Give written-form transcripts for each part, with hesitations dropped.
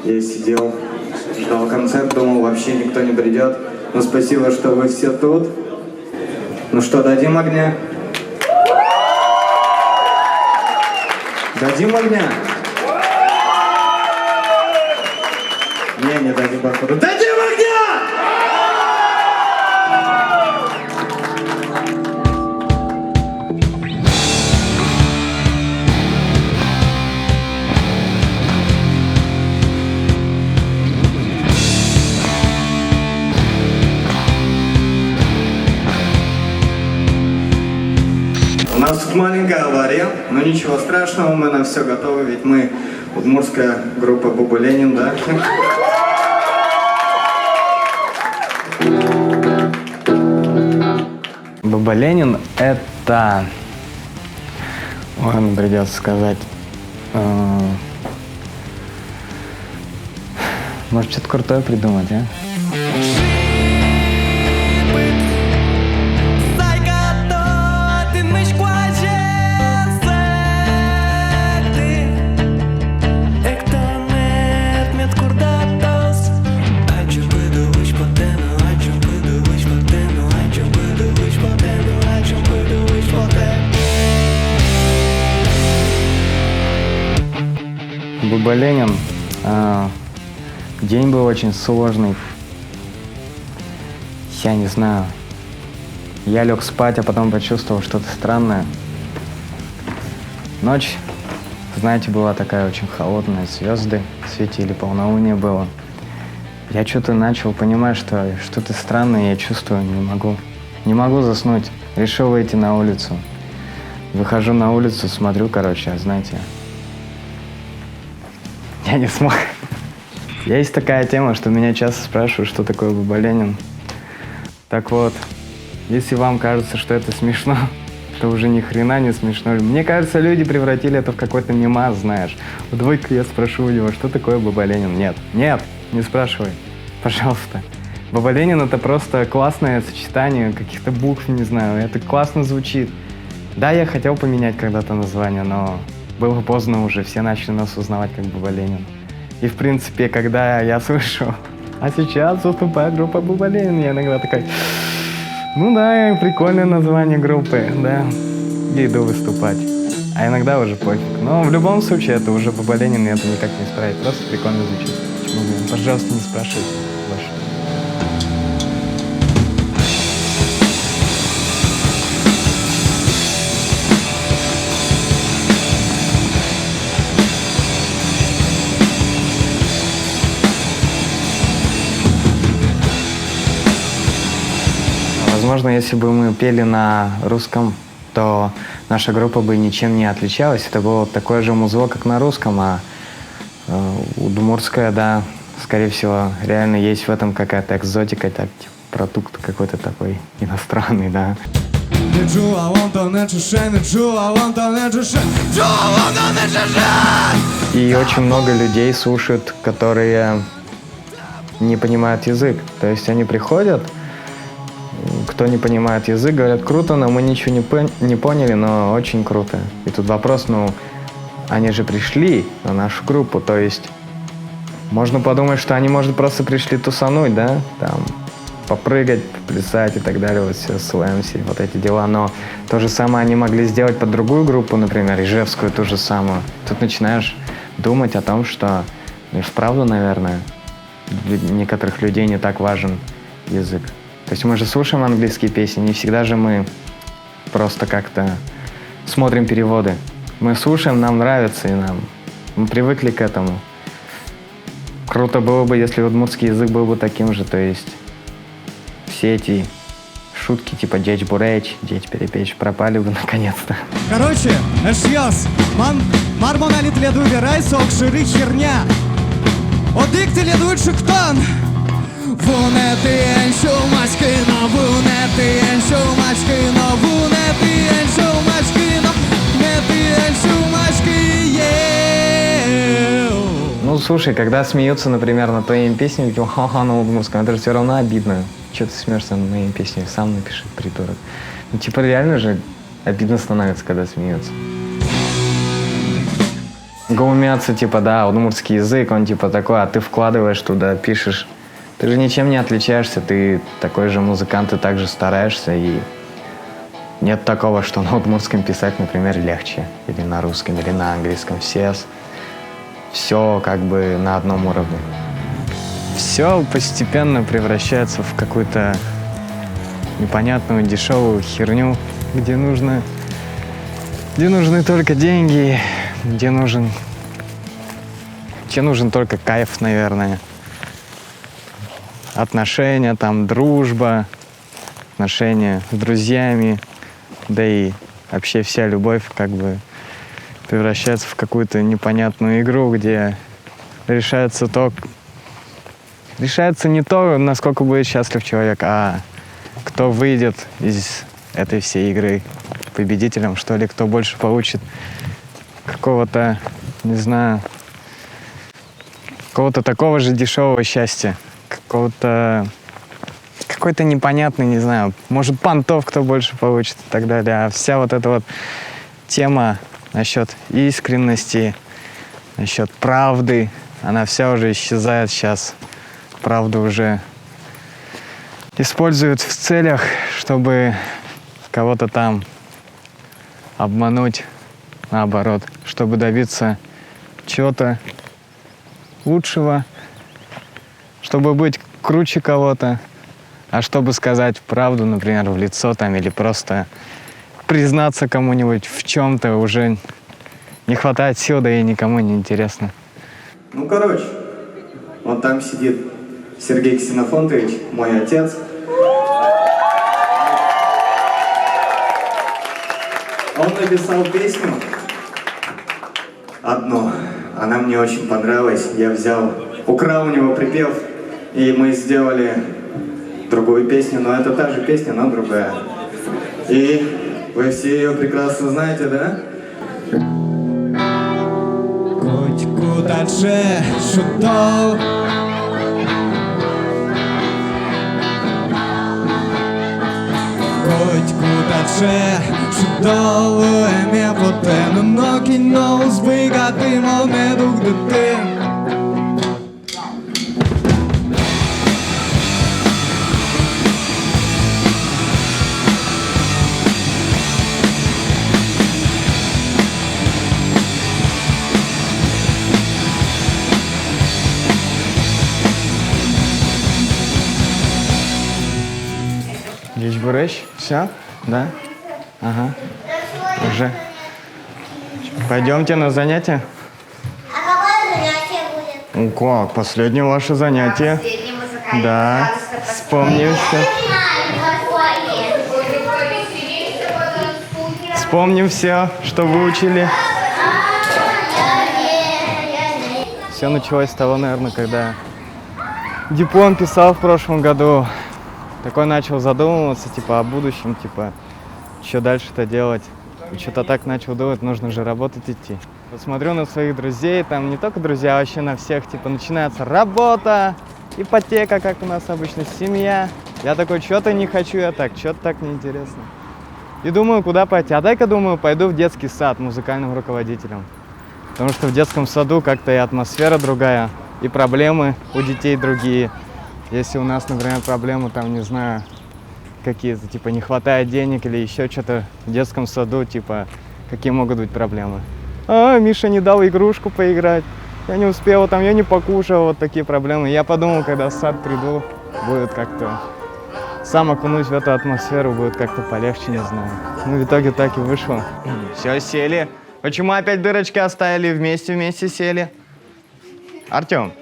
Я сидел, ждал концерт, думал, вообще никто не придет. Но спасибо, что вы все тут. Ну что, дадим огня? Дадим огня? Не дадим, походу. Дадим огня! У нас тут маленькая авария, но ничего страшного, мы на все готовы, ведь мы удмуртская группа Буба Ленин, да? Буба Ленин — это... Ладно, придется сказать. Может, что-то крутое придумать, а? Буба Ленин. День был очень сложный. Я не знаю. Я лег спать, а потом почувствовал что-то странное. Ночь, знаете, была такая очень холодная. Звезды светили, полнолуние было. Я что-то начал понимать, что что-то странное я чувствую, не могу заснуть. Решил выйти на улицу. Выхожу на улицу, смотрю, короче, знаете, я не смог. Есть такая тема, что меня часто спрашивают, что такое Буба Ленин. Так вот, если вам кажется, что это смешно, то уже ни хрена не смешно. Мне кажется, люди превратили это в какой-то мемас, знаешь. Вот давай-ка я спрошу у него, что такое Буба Ленин. Нет, не спрашивай, пожалуйста. Буба Ленин — это просто классное сочетание каких-то букв, не знаю, это классно звучит. Да, я хотел поменять когда-то название, но было поздно уже, все начали нас узнавать как Буба Ленин. И в принципе, когда я слышу, а сейчас выступает группа Буба Ленин, я иногда такой, ну да, прикольное название группы, да, и иду выступать. А иногда уже пофиг. Но в любом случае, это уже Буба Ленин, и это никак не исправить, просто прикольно звучит. Почему бы? Пожалуйста, не спрашивайте больше. Возможно, если бы мы пели на русском, то наша группа бы ничем не отличалась. Это было такое же музло, как на русском, а удмуртская, да, скорее всего, реально есть в этом какая-то экзотика, так, типа, продукт какой-то такой иностранный, да. И очень много людей слушают, которые не понимают язык. То есть они приходят, кто не понимает язык, говорят, круто, но мы ничего не поняли, но очень круто. И тут вопрос, ну, они же пришли на нашу группу, то есть можно подумать, что они, может, просто пришли тусануть, да, там, попрыгать, поплясать и так далее, вот все, слэмси, вот эти дела, но то же самое они могли сделать под другую группу, например, ижевскую, ту же самую. Тут начинаешь думать о том, что, ну, вправду, наверное, для некоторых людей не так важен язык. То есть мы же слушаем английские песни, не всегда же мы просто как-то смотрим переводы. Мы слушаем, нам нравится, и мы привыкли к этому. Круто было бы, если удмуртский язык был бы таким же, то есть все эти шутки типа «деть буреч», «деть перепечь» пропали бы наконец-то. Короче, эшьёс, мармоналит леду верай, сок шири херня. Одик ты ледует шуктан. Вунети эншу мачкино, вунети эншу мачкино, вунети эншу мачкино, нети эншу мачки. Ну, слушай, когда смеются, например, над твоими песнями, типа ха-ха на удмуртском, это же все равно обидно. Че ты смеешься над моими песнями? Сам напиши, придурок. Ну, типа, реально же обидно становится, когда смеются. глумятся, типа, да, удмуртский язык, он типа такой, а ты вкладываешь туда, пишешь. Ты же ничем не отличаешься, ты такой же музыкант, ты также стараешься, и нет такого, что на удмуртском писать, например, легче, или на русском, или на английском. Все как бы на одном уровне. Все постепенно превращается в какую-то непонятную дешевую херню, где нужны только деньги, где нужен только кайф, наверное. Отношения, там, дружба, отношения с друзьями, да и вообще вся любовь как бы превращается в какую-то непонятную игру, где решается не то, насколько будет счастлив человек, а кто выйдет из этой всей игры победителем, что ли, кто больше получит какого-то, не знаю, какого-то такого же дешевого счастья, какой-то непонятный, не знаю, может, понтов кто больше получит и так далее. А вся вот эта вот тема насчет искренности, насчет правды, она вся уже исчезает сейчас. Правду уже используют в целях, чтобы кого-то там обмануть, наоборот, чтобы добиться чего-то лучшего, чтобы быть круче кого-то, а чтобы сказать правду, например, в лицо там, или просто признаться кому-нибудь в чем-то, уже не хватает сил, да и никому не интересно. Ну, короче, вот там сидит Сергей Ксенофонтович, мой отец. Он написал песню одну, она мне очень понравилась. Я украл у него припев, и мы сделали другую песню, но это та же песня, но другая. И вы все ее прекрасно знаете, да? Котику дальше шутов. Котику дальше шутов. Еме потену ноги, но збигати мене дух дитин. Здесь бурыч? Все? Да? Ага. Уже. Пойдемте на занятие. А какое занятие будет? Как? Последнее ваше занятие. Последний музыкальный. Да. Вспомним все. Вспомним все, что выучили. Все началось с того, наверное, когда диплом писал в прошлом году. Такой начал задумываться, типа, о будущем, типа, что дальше-то делать. И что-то так начал думать, нужно же работать идти. Вот смотрю на своих друзей, там не только друзья, а вообще на всех, типа, начинается работа, ипотека, как у нас обычно, семья. Я такой, что-то не хочу я так, что-то так неинтересно. И думаю, куда пойти. А дай-ка, думаю, пойду в детский сад музыкальным руководителем. Потому что в детском саду как-то и атмосфера другая, и проблемы у детей другие. Если у нас, например, проблемы, там, не знаю, какие-то, типа, не хватает денег или еще что-то в детском саду, типа, какие могут быть проблемы? А, Миша не дал игрушку поиграть, я не успел, там, я не покушал, вот такие проблемы. Я подумал, когда в сад приду, будет как-то, сам окунусь в эту атмосферу, будет как-то полегче, не знаю. Ну, в итоге так и вышло. Все, сели. Почему опять дырочки оставили, вместе сели? Артем?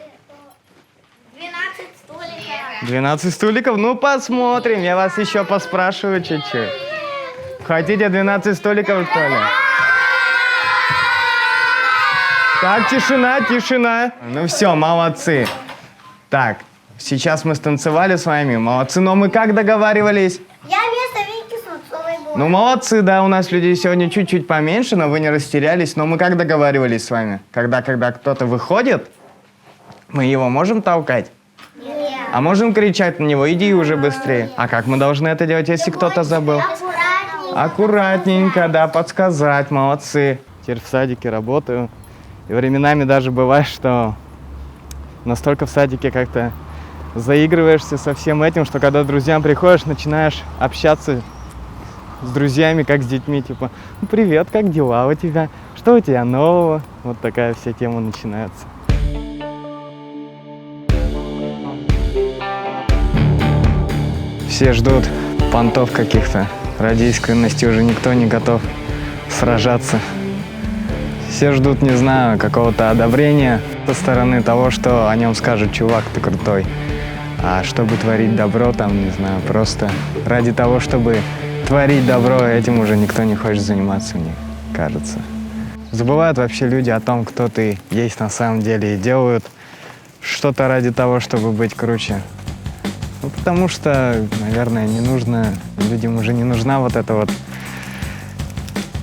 12 столиков? Ну, посмотрим. Я вас еще поспрашиваю чуть-чуть. Хотите 12 столиков, что ли? Так, тишина. Ну все, молодцы. Так, сейчас мы станцевали с вами. Молодцы, но мы как договаривались? Я вместо Вики Сунцовой была. Ну, молодцы, да, у нас людей сегодня чуть-чуть поменьше, но вы не растерялись. Но мы как договаривались с вами? Когда кто-то выходит, мы его можем толкать? А можем кричать на него, иди уже быстрее. А как мы должны это делать, если кто-то забыл? Аккуратненько. Аккуратненько, да, подсказать, молодцы. Теперь в садике работаю. И временами даже бывает, что настолько в садике как-то заигрываешься со всем этим, что когда к друзьям приходишь, начинаешь общаться с друзьями, как с детьми, типа, ну, привет, как дела у тебя, что у тебя нового, вот такая вся тема начинается. Все ждут понтов каких-то, ради искренности уже никто не готов сражаться. Все ждут, не знаю, какого-то одобрения со стороны того, что о нем скажут: чувак, ты крутой. А чтобы творить добро, там, не знаю, просто ради того, чтобы творить добро, этим уже никто не хочет заниматься, мне кажется. Забывают вообще люди о том, кто ты есть на самом деле, и делают что-то ради того, чтобы быть круче. Ну, потому что, наверное, не нужно, людям уже не нужна вот эта вот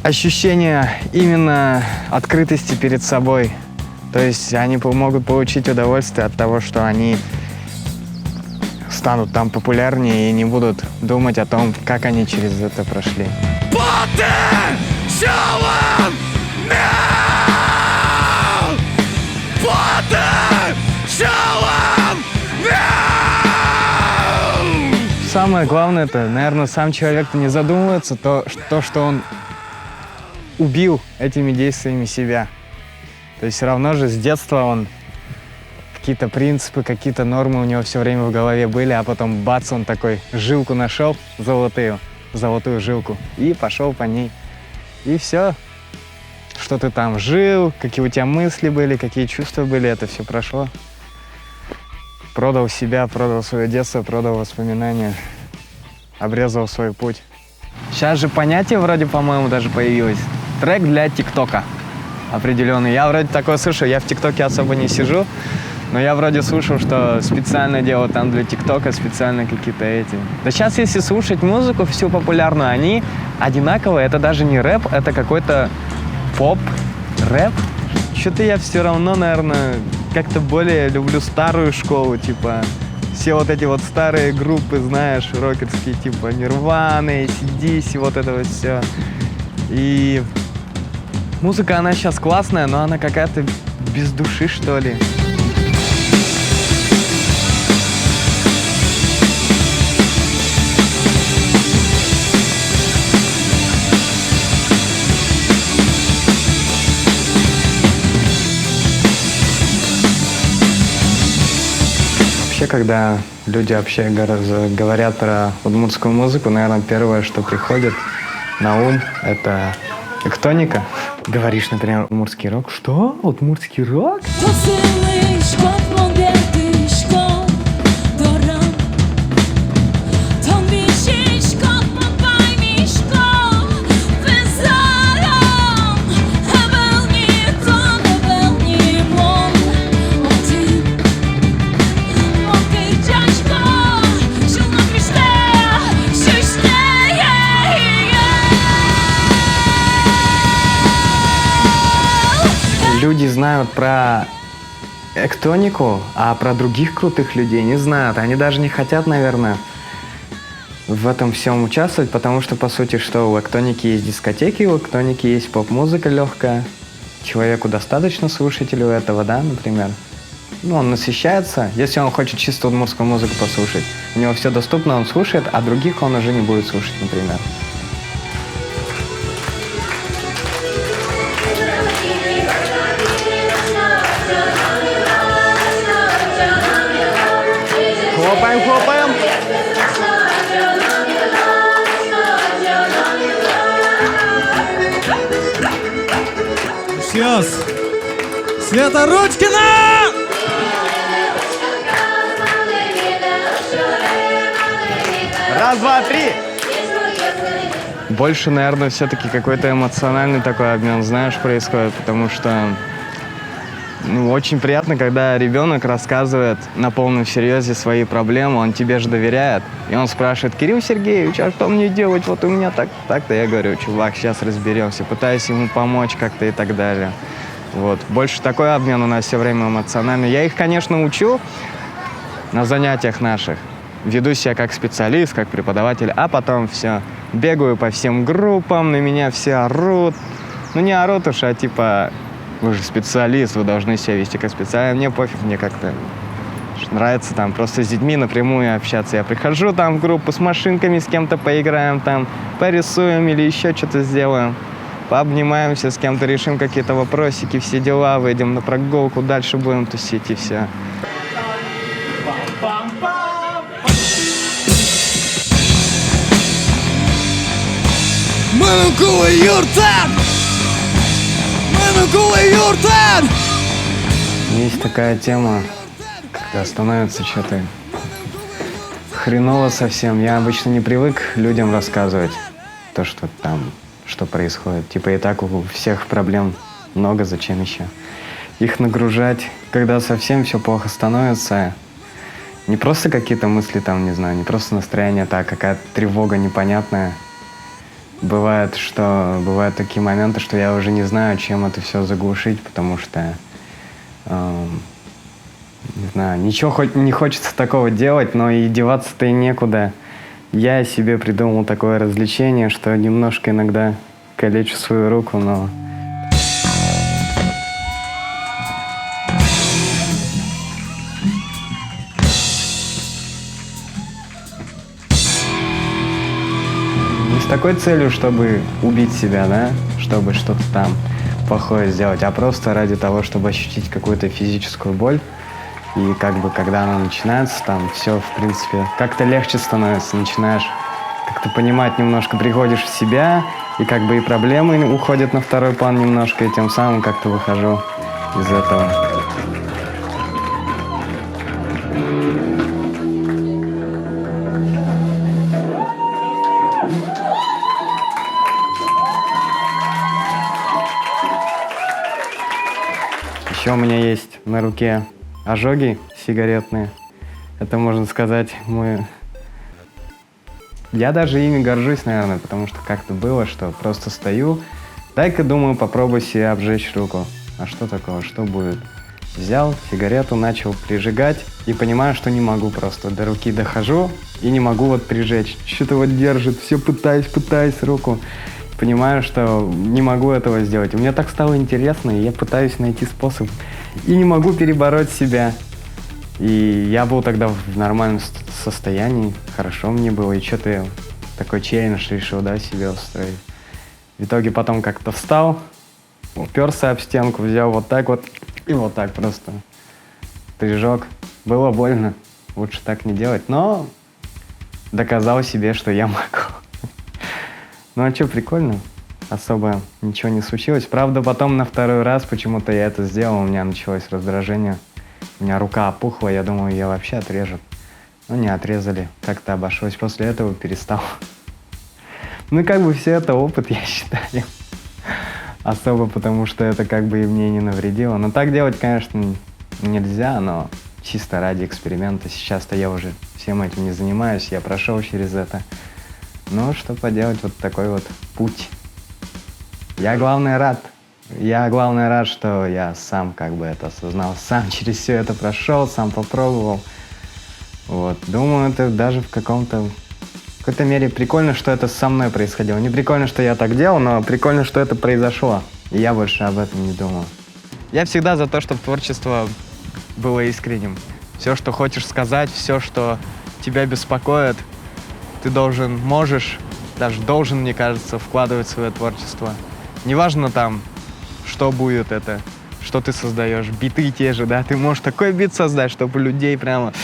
ощущение именно открытости перед собой. То есть они могут получить удовольствие от того, что они станут там популярнее и не будут думать о том, как они через это прошли. Самое главное, это, наверное, сам человек не задумывается, то, что он убил этими действиями себя. То есть все равно же с детства он какие-то принципы, какие-то нормы у него все время в голове были, а потом бац, он такой жилку нашел, золотую жилку, и пошел по ней. И все, что ты там жил, какие у тебя мысли были, какие чувства были, это все прошло. Продал себя, продал свое детство, продал воспоминания, обрезал свой путь. Сейчас же понятие вроде, по-моему, даже появилось. Трек для ТикТока определенный. Я вроде такое слышал, я в ТикТоке особо не сижу, но я вроде слышал, что специально делают там для ТикТока специально какие-то эти. Да сейчас, если слушать музыку всю популярную, они одинаковые. Это даже не рэп, это какой-то поп, рэп. Что-то я все равно, наверное, как-то более люблю старую школу, типа все вот эти вот старые группы, знаешь, рокерские, типа Нирваны, AC/DC, вот это вот все. И музыка, она сейчас классная, но она какая-то без души, что ли. Вообще, когда люди вообще говорят про удмуртскую музыку, наверное, первое, что приходит на ум, это электроника. Говоришь, например, удмуртский рок. Что? Удмуртский рок? Люди знают про электронику, а про других крутых людей не знают. Они даже не хотят, наверное, в этом всем участвовать, потому что, по сути, что у электроники есть дискотеки, у электроники есть поп-музыка легкая. Человеку достаточно слушателю этого, да, например. Ну, он насыщается, если он хочет чисто удмуртскую музыку послушать. У него все доступно, он слушает, а других он уже не будет слушать, например. Хлопаем. Сейчас. Света Ручкина! Раз, два, три. Больше, наверное, все-таки какой-то эмоциональный такой обмен, знаешь, происходит, потому что очень приятно, когда ребенок рассказывает на полном серьезе свои проблемы, он тебе же доверяет, и он спрашивает: Кирилл Сергеевич, а что мне делать? Вот у меня так-то. Я говорю: чувак, сейчас разберемся, пытаюсь ему помочь как-то и так далее. Вот. Больше такой обмен у нас все время эмоциональный. Я их, конечно, учу на занятиях наших, веду себя как специалист, как преподаватель, а потом все, бегаю по всем группам, на меня все орут. Ну не орут уж, а типа Вы же специалист, вы должны себя вести как специалист. Мне пофиг, мне как-то нравится там просто с детьми напрямую общаться. Я прихожу там в группу с машинками, с кем-то поиграем, там порисуем или еще что-то сделаем. Пообнимаемся, с кем-то решим какие-то вопросики, все дела, выйдем на прогулку, дальше будем тусить и все. Есть такая тема, когда становится что-то хреново совсем. Я обычно не привык людям рассказывать то, что там, что происходит. Типа и так у всех проблем много, зачем еще их нагружать, когда совсем все плохо становится. Не просто какие-то мысли там, не знаю, не просто настроение, а какая-то тревога непонятная. Бывают такие моменты, что я уже не знаю, чем это все заглушить, потому что, не знаю, ничего не хочется такого делать, но и деваться-то и некуда. Я себе придумал такое развлечение, что немножко иногда калечу свою руку, но... С такой целью, чтобы убить себя, да, чтобы что-то там плохое сделать, а просто ради того, чтобы ощутить какую-то физическую боль. И как бы, когда она начинается, там все, в принципе, как-то легче становится, начинаешь как-то понимать немножко, приходишь в себя, и как бы и проблемы уходят на второй план немножко, и тем самым как-то выхожу из этого. Еще у меня есть на руке ожоги сигаретные. Это, можно сказать, Я даже ими горжусь, наверное, потому что как-то было, что просто стою, дай-ка, думаю, попробуй себе обжечь руку. А что такого, что будет? Взял сигарету, начал прижигать и понимаю, что не могу просто. До руки дохожу и не могу вот прижечь. Что-то вот держит, все пытаюсь руку. Понимаю, что не могу этого сделать. Мне так стало интересно, и я пытаюсь найти способ. И не могу перебороть себя. И я был тогда в нормальном состоянии, хорошо мне было. И что-то я такой челлендж решил, да, себе устроить. В итоге потом как-то встал, уперся об стенку, взял вот так вот и вот так просто прижег. Было больно, лучше так не делать, но доказал себе, что я могу. Ну а что, прикольно, особо ничего не случилось. Правда, потом на второй раз почему-то я это сделал, у меня началось раздражение. У меня рука опухла, я думаю, ее вообще отрежут. Но не отрезали, как-то обошлось. После этого перестал. Ну как бы все это опыт, я считаю. Особо потому, что это как бы и мне не навредило. Но так делать, конечно, нельзя, но чисто ради эксперимента. Сейчас-то я уже всем этим не занимаюсь, я прошел через это. Ну, что поделать, вот такой вот путь. Я, главное, рад. Что я сам как бы это осознал, сам через все это прошел, сам попробовал. Вот. Думаю, это даже в какой-то мере прикольно, что это со мной происходило. Не прикольно, что я так делал, но прикольно, что это произошло. И я больше об этом не думал. Я всегда за то, чтобы творчество было искренним. Все, что хочешь сказать, все, что тебя беспокоит, ты можешь, даже должен, мне кажется, вкладывать в свое творчество. Неважно там, что будет это, что ты создаешь, биты те же, да, ты можешь такой бит создать, чтобы людей прямо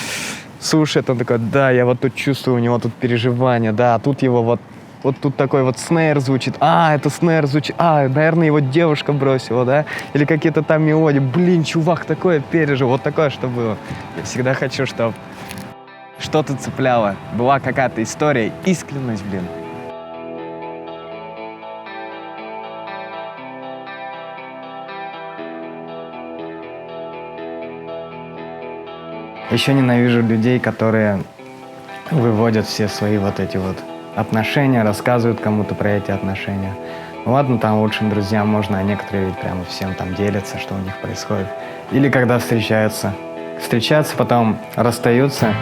слушает, он такой, да, я вот тут чувствую, у него тут переживания, да, тут его вот тут такой вот снейр звучит, это снейр звучит, наверное, его девушка бросила, да, или какие-то там мелодии, блин, чувак такое пережил, вот такое, что было. Я всегда хочу, чтобы что-то цепляло, была какая-то история, искренность, блин. Еще ненавижу людей, которые выводят все свои вот эти вот отношения, рассказывают кому-то про эти отношения. Ну ладно, там лучшим друзьям можно, а некоторые ведь прямо всем там делятся, что у них происходит. Или когда встречаются, потом расстаются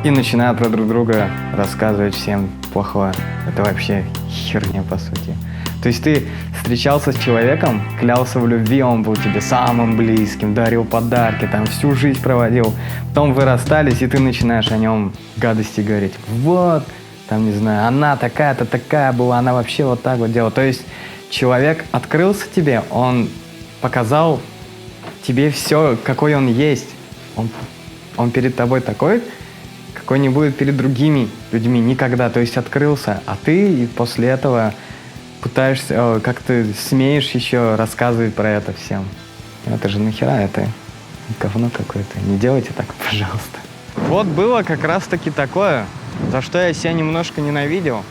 и начинают про друг друга рассказывать всем плохое. Это вообще херня, по сути. То есть ты встречался с человеком, клялся в любви, он был тебе самым близким, дарил подарки, там всю жизнь проводил. Потом вы расстались, и ты начинаешь о нем гадости говорить. Вот, там, не знаю, она такая-то такая была, она вообще вот так вот делала. То есть человек открылся тебе, он показал тебе все, какой он есть. Он перед тобой такой, какой не будет перед другими людьми никогда. То есть открылся, а ты после этого пытаешься, как ты смеешь еще рассказывать про это всем. Это же нахера, это говно какое-то. Не делайте так, пожалуйста. Вот было как раз-таки такое, за что я себя немножко ненавидел.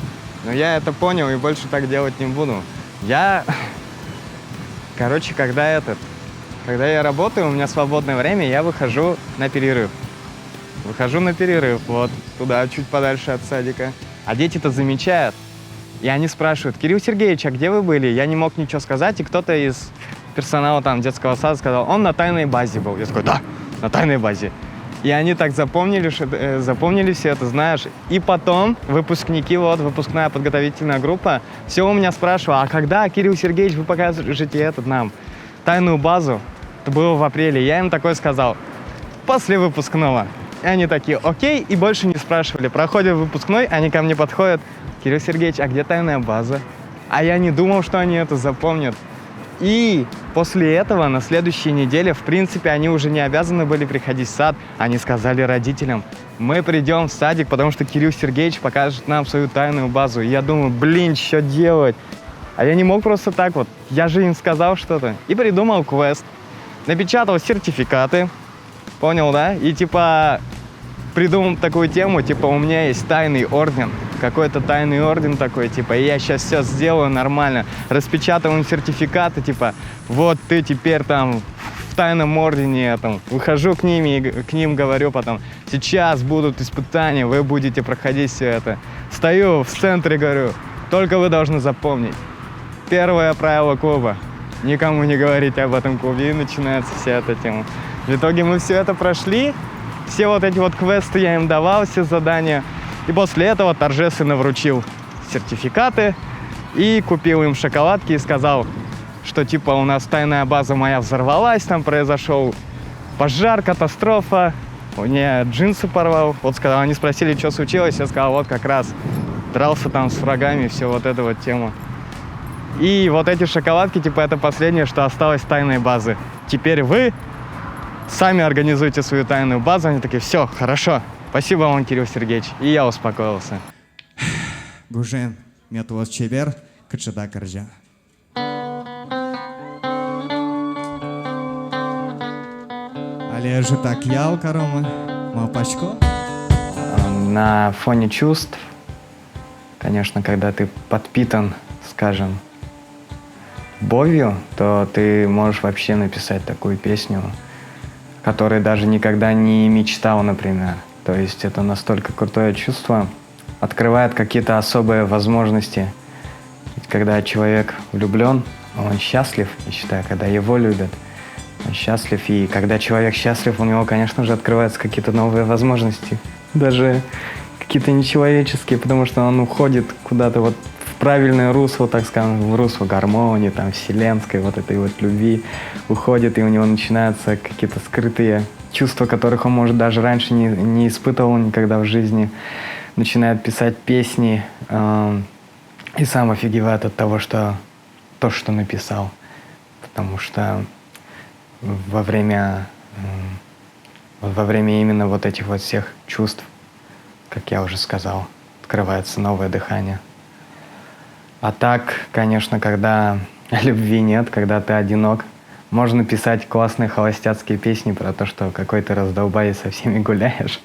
Но я это понял и больше так делать не буду. Короче, когда я работаю, у меня свободное время, я выхожу на перерыв. Вот туда, чуть подальше от садика. А дети-то замечают. И они спрашивают: Кирилл Сергеевич, а где вы были? Я не мог ничего сказать, и кто-то из персонала там детского сада сказал: он на тайной базе был. Я такой: да, на тайной базе. И они так запомнили все это, знаешь. И потом выпускники, вот, выпускная подготовительная группа, все у меня спрашивала: а когда, Кирилл Сергеевич, вы покажете нам тайную базу? Это было в апреле. Я им такой сказал: после выпускного. И они такие: окей, и больше не спрашивали. Проходит выпускной, они ко мне подходят: Кирилл Сергеевич, а где тайная база? А я не думал, что они это запомнят. И после этого на следующей неделе, в принципе, они уже не обязаны были приходить в сад. Они сказали родителям: мы придем в садик, потому что Кирилл Сергеевич покажет нам свою тайную базу. И я думаю: блин, что делать? А я не мог просто так вот. Я же им сказал что-то. И придумал квест. Напечатал сертификаты. Понял, да? И типа придумал такую тему, типа у меня есть тайный орден. Какой-то тайный орден такой, типа, и я сейчас все сделаю нормально. Распечатываем сертификаты, типа, вот ты теперь там в тайном ордене, там, выхожу к ним говорю потом: сейчас будут испытания, вы будете проходить все это. Стою в центре, говорю: только вы должны запомнить. Первое правило клуба: никому не говорить об этом клубе, и начинается вся эта тема. В итоге мы все это прошли, все вот эти вот квесты я им давал, все задания. И после этого торжественно вручил сертификаты и купил им шоколадки и сказал, что типа у нас тайная база моя взорвалась, там произошел пожар, катастрофа, у меня джинсы порвал. Вот сказал, они спросили, что случилось, я сказал: вот как раз дрался там с врагами, все вот эта вот тема. И вот эти шоколадки, типа, это последнее, что осталось тайной базы. Теперь вы сами организуйте свою тайную базу. Они такие: все, хорошо. Спасибо вам, Кирилл Сергеевич. И я успокоился. Гужен, метод чебер, качада каржа. Але же так ял, коромы, мапачко. На фоне чувств, конечно, когда ты подпитан, скажем, любовью, то ты можешь вообще написать такую песню, которой даже никогда не мечтал, например. То есть это настолько крутое чувство, открывает какие-то особые возможности. Ведь когда человек влюблен, он счастлив, я считаю, когда его любят, он счастлив. И когда человек счастлив, у него, конечно же, открываются какие-то новые возможности. Даже какие-то нечеловеческие, потому что он уходит куда-то вот в правильное русло, так скажем, в русло гармонии, там, вселенской, вот этой вот любви, уходит, и у него начинаются какие-то скрытые чувства, которых он, может, даже раньше не испытывал никогда в жизни. Начинает писать песни и сам офигевает от того, что написал. Потому что во время именно вот этих вот всех чувств, как я уже сказал, открывается новое дыхание. А так, конечно, когда любви нет, когда ты одинок, можно писать классные холостяцкие песни про то, что какой ты раздолбай и со всеми гуляешь.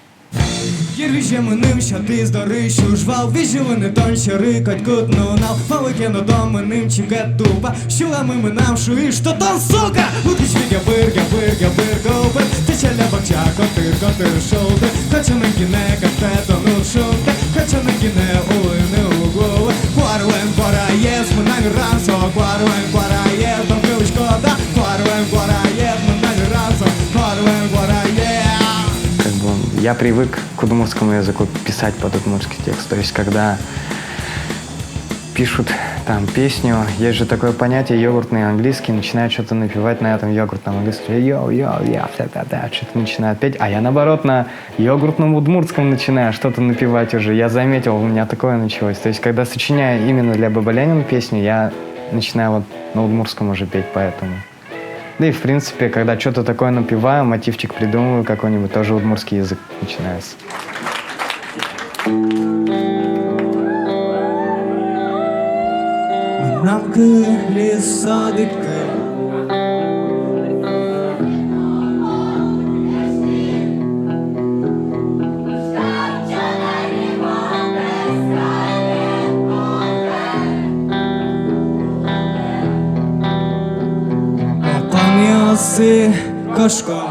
Єрвіже миним, що ти здорищу жвал, віжили не тонше рикать кутну нал, малике на дом миним, чим гетуба, щулами минам, шуїш, то там, сука! Утічвіга бирга, бир, течеля бакча, котир, шоуди, хоча не кіне, кафе, тонут шумки, хоча не кіне, улини углови, кварлен, квараєс, минамі ранцо, кварлен, там крилиш кода, кварлен, минамі ранцо, кварлен. Я привык к удмуртскому языку писать под удмуртский текст. То есть, когда пишут там песню, есть же такое понятие йогуртный английский, начинает что-то напевать на этом йогуртном английском, что-то начинает петь, а я наоборот на йогуртном удмуртском начинаю что-то напевать уже, я заметил, у меня такое началось, то есть когда сочиняю именно для Баба Ленина песню, я начинаю вот на удмуртском уже петь, поэтому. Да и в принципе, когда что-то такое напеваю, мотивчик придумываю какой-нибудь, тоже удмуртский язык начинается. Рамки лісадики. Пам'яси кашка.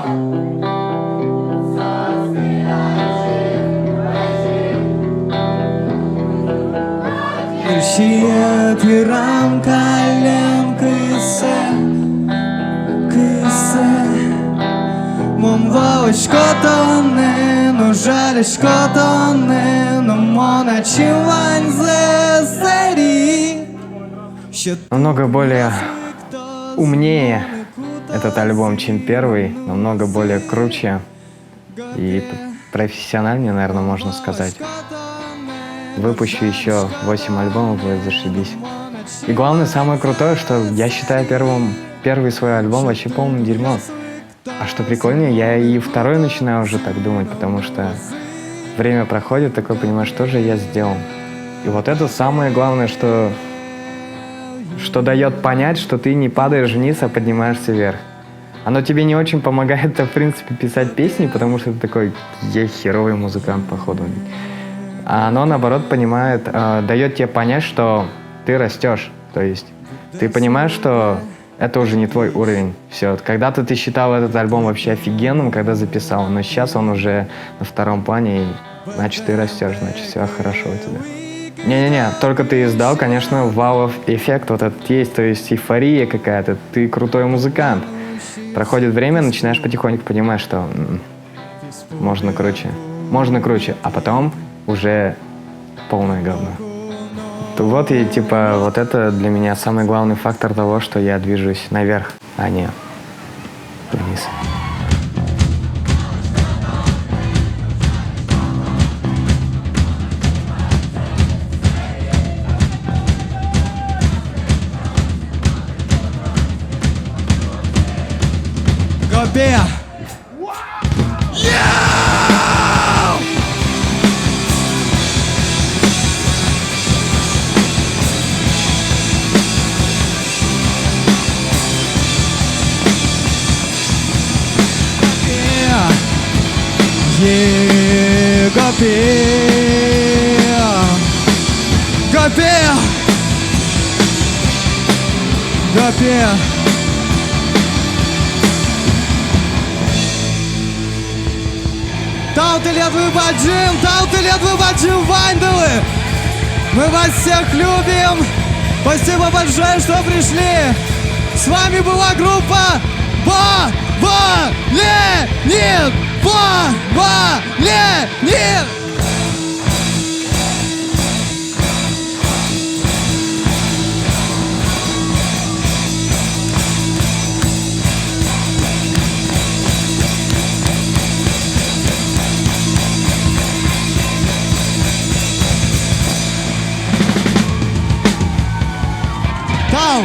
Шия тирам калем кисе Момвалочко тоне, но жалечко тоне, но мона чивань зесери. Намного более умнее этот альбом, чем первый, намного более круче и профессиональнее, наверное, можно сказать. Выпущу еще 8 альбомов, будет зашибись. И главное, самое крутое, что я считаю первый свой альбом вообще полным дерьмом. А что прикольнее, я и второй начинаю уже так думать, потому что время проходит, такой понимаешь, что же я сделал. И вот это самое главное, что дает понять, что ты не падаешь вниз, а поднимаешься вверх. Оно тебе не очень помогает, в принципе, писать песни, потому что ты такой, я херовый музыкант, походу. А оно, наоборот, понимает, дает тебе понять, что ты растешь. То есть ты понимаешь, что это уже не твой уровень. Все. Когда-то ты считал этот альбом вообще офигенным, когда записал, но сейчас он уже на втором плане, и значит, ты растешь, значит, все хорошо у тебя. Не-не-не, только ты издал, конечно, вау-эффект вот этот есть, то есть эйфория какая-то, ты крутой музыкант. Проходит время, начинаешь потихоньку понимать, что можно круче, а потом уже полное говно. Вот и типа вот это для меня самый главный фактор того, что я движусь наверх, а не вниз. Гобе! Гопе! Таутылет вы Вайндалы! Мы вас всех любим! Спасибо большое, что пришли! С вами была группа Ленин! Ленин! Тау!